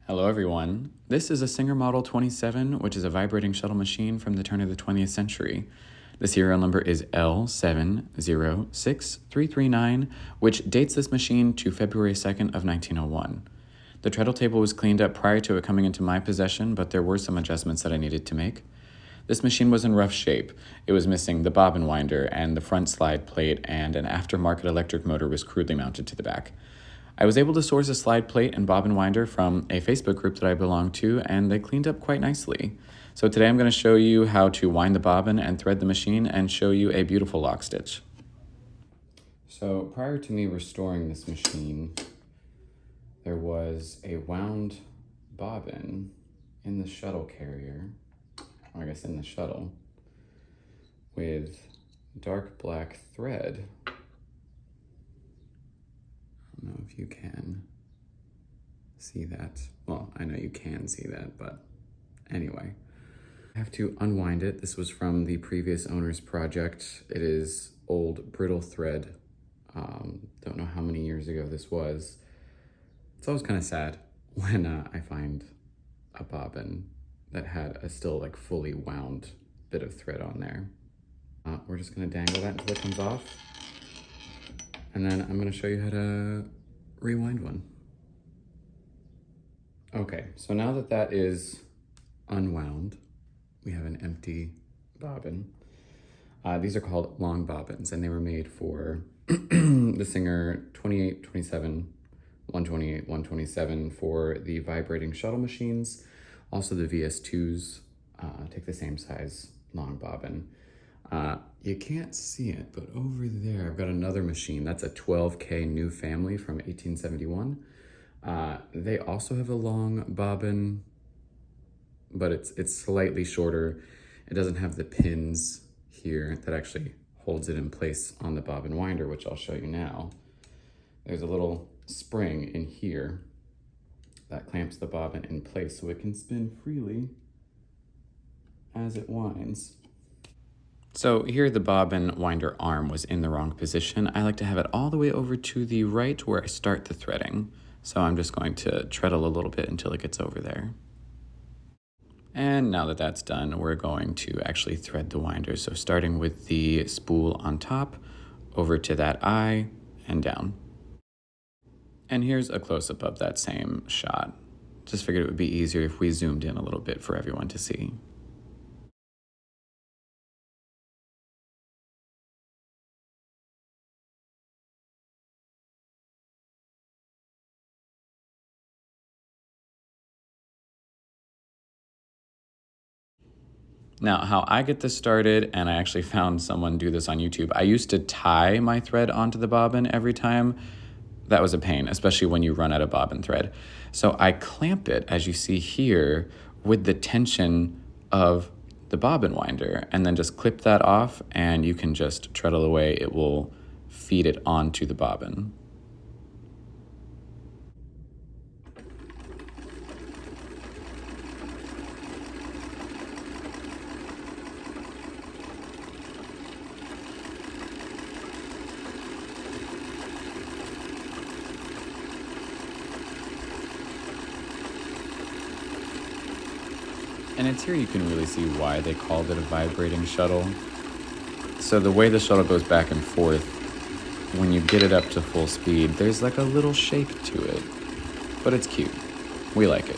Hello everyone. This is a Singer Model 27, which is a vibrating shuttle machine from the turn of the 20th century. The serial number is L706339, which dates this machine to February 2nd of 1901. The treadle table was cleaned up prior to it coming into my possession, but there were some adjustments that I needed to make. This machine was in rough shape. It was missing the bobbin winder and the front slide plate, and an aftermarket electric motor was crudely mounted to the back. I was able to source a slide plate and bobbin winder from a Facebook group that I belong to, and they cleaned up quite nicely. So today I'm going to show you how to wind the bobbin and thread the machine and show you a beautiful lock stitch. So prior to me restoring this machine, there was a wound bobbin in the shuttle carrier, or I guess in the shuttle, with dark black thread. I don't know if you can see that. Well, I know you can see that, but anyway. I have to unwind it. This was from the previous owner's project. It is old brittle thread. Don't know how many years ago this was. It's always kind of sad when I find a bobbin that had a still like fully wound bit of thread on there. We're just gonna dangle that until it comes off. And then I'm gonna show you how to rewind one. Okay, so now that that is unwound, we have an empty bobbin. These are called long bobbins, and they were made for the Singer 28, 27, 128, 127 for the vibrating shuttle machines. Also the VS2s take the same size long bobbin. You can't see it, but over there, I've got another machine. That's a 12K New Family from 1871. They also have a long bobbin, but it's slightly shorter. It doesn't have the pins here that actually holds it in place on the bobbin winder, which I'll show you now. There's a little spring in here that clamps the bobbin in place so it can spin freely as it winds. So here the bobbin winder arm was in the wrong position. I like to have it all the way over to the right where I start the threading. So I'm just going to treadle a little bit until it gets over there. And now that that's done, we're going to actually thread the winder. So starting with the spool on top, over to that eye, and down. And here's a close-up of that same shot. Just figured it would be easier if we zoomed in a little bit for everyone to see. Now, how I get this started, and I actually found someone do this on YouTube, I used to tie my thread onto the bobbin every time. That was a pain, especially when you run out of bobbin thread. So I clamp it, as you see here, with the tension of the bobbin winder, and then just clip that off, and you can just treadle away. It will feed it onto the bobbin. And it's here you can really see why they called it a vibrating shuttle. So the way the shuttle goes back and forth, when you get it up to full speed, there's like a little shake to it. But it's cute. We like it.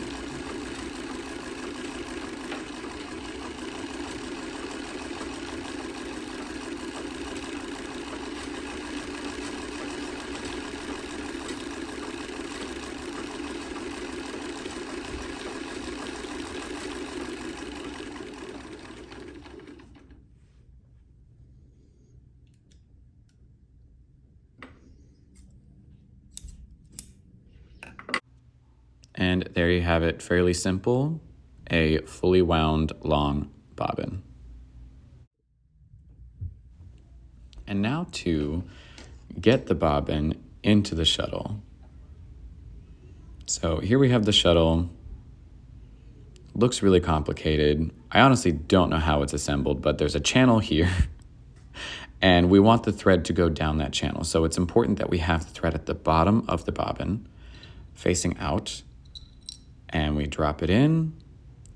And there you have it, fairly simple, a fully wound long bobbin. And now to get the bobbin into the shuttle. So here we have the shuttle. Looks really complicated. I honestly don't know how it's assembled, but there's a channel here and we want the thread to go down that channel. So it's important that we have the thread at the bottom of the bobbin facing out, And we drop it in,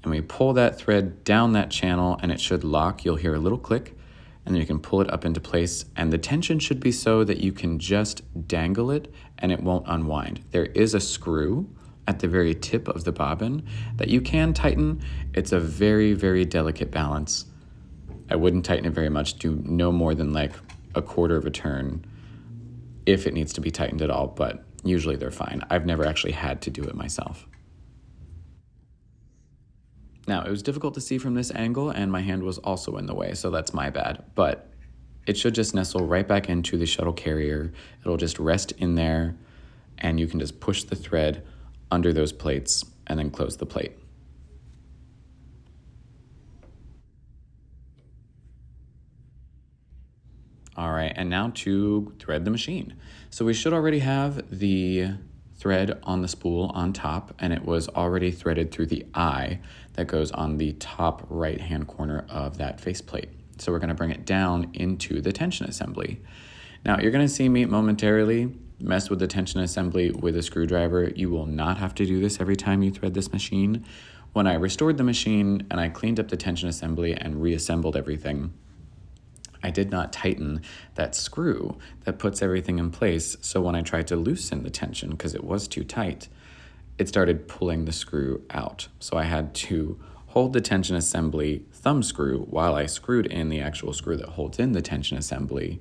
and we pull that thread down that channel, and it should lock. You'll hear a little click, and then you can pull it up into place. And the tension should be so that you can just dangle it and it won't unwind. There is a screw at the very tip of the bobbin that you can tighten. It's a very, very delicate balance. I wouldn't tighten it very much, do no more than like a quarter of a turn if it needs to be tightened at all, but usually they're fine. I've never actually had to do it myself. Now, it was difficult to see from this angle, and my hand was also in the way, so that's my bad. But it should just nestle right back into the shuttle carrier. It'll just rest in there, and you can just push the thread under those plates and then close the plate. All right, and now to thread the machine. So we should already have the thread on the spool on top, and it was already threaded through the eye that goes on the top right-hand corner of that faceplate. So we're gonna bring it down into the tension assembly. Now you're gonna see me momentarily mess with the tension assembly with a screwdriver. You will not have to do this every time you thread this machine. When I restored the machine and I cleaned up the tension assembly and reassembled everything, I did not tighten that screw that puts everything in place. So when I tried to loosen the tension, because it was too tight, it started pulling the screw out. So I had to hold the tension assembly thumb screw while I screwed in the actual screw that holds in the tension assembly.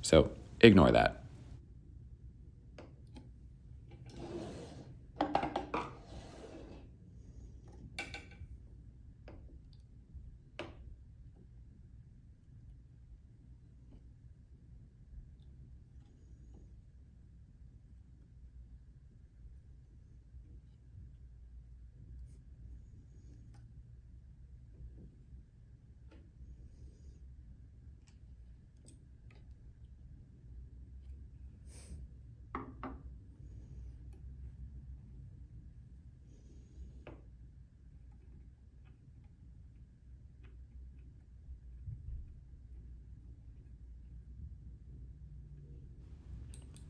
So ignore that.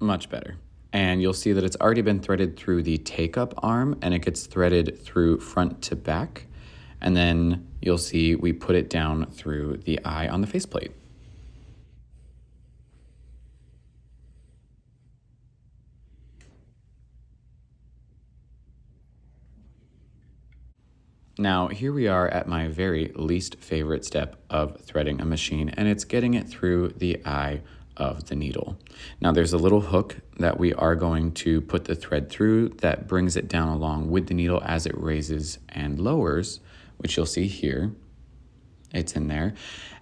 Much better. And you'll see that it's already been threaded through the take-up arm, and it gets threaded through front to back. And then you'll see we put it down through the eye on the faceplate. Now, here we are at my very least favorite step of threading a machine, and it's getting it through the eye of the needle. Now, there's a little hook that we are going to put the thread through that brings it down along with the needle as it raises and lowers, which you'll see here. It's in there.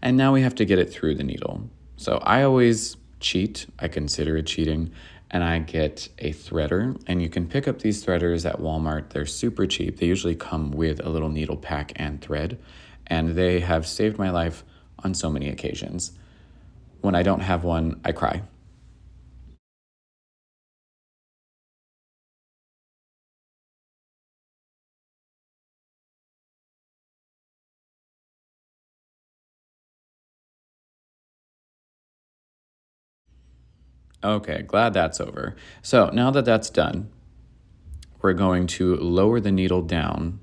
And now we have to get it through the needle. So I always cheat. I consider it cheating. And I get a threader, and you can pick up these threaders at Walmart. They're super cheap. They usually come with a little needle pack and thread, and they have saved my life on so many occasions. When I don't have one, I cry. Okay, glad that's over. So now that that's done, we're going to lower the needle down,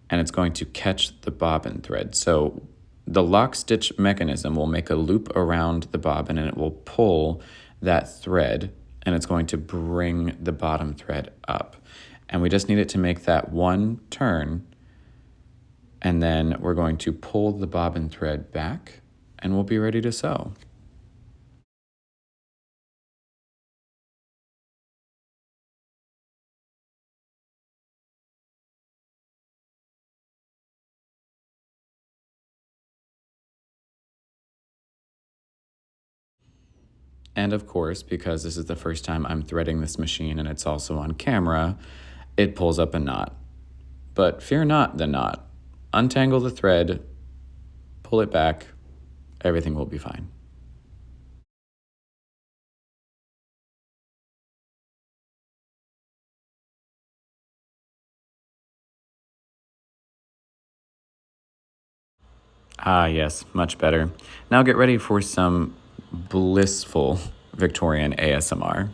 and it's going to catch the bobbin thread. So the lock stitch mechanism will make a loop around the bobbin, and it will pull that thread, and it's going to bring the bottom thread up. And we just need it to make that one turn, and then we're going to pull the bobbin thread back, and we'll be ready to sew. And of course, because this is the first time I'm threading this machine and it's also on camera, it pulls up a knot. But fear not the knot. Untangle the thread, pull it back, everything will be fine. Ah, yes, much better. Now get ready for some blissful Victorian ASMR.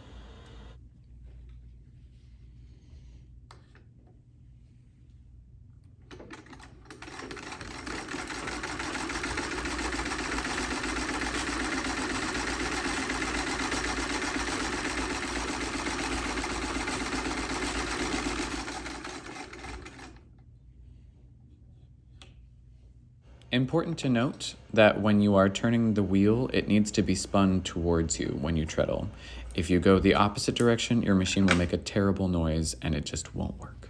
Important to note that when you are turning the wheel, it needs to be spun towards you when you treadle. If you go the opposite direction, your machine will make a terrible noise and it just won't work.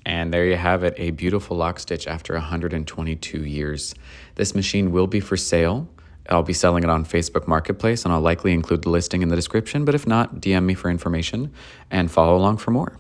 And there you have it, a beautiful lock stitch after 122 years. This machine will be for sale. I'll be selling it on Facebook Marketplace, and I'll likely include the listing in the description, but if not, DM me for information and follow along for more.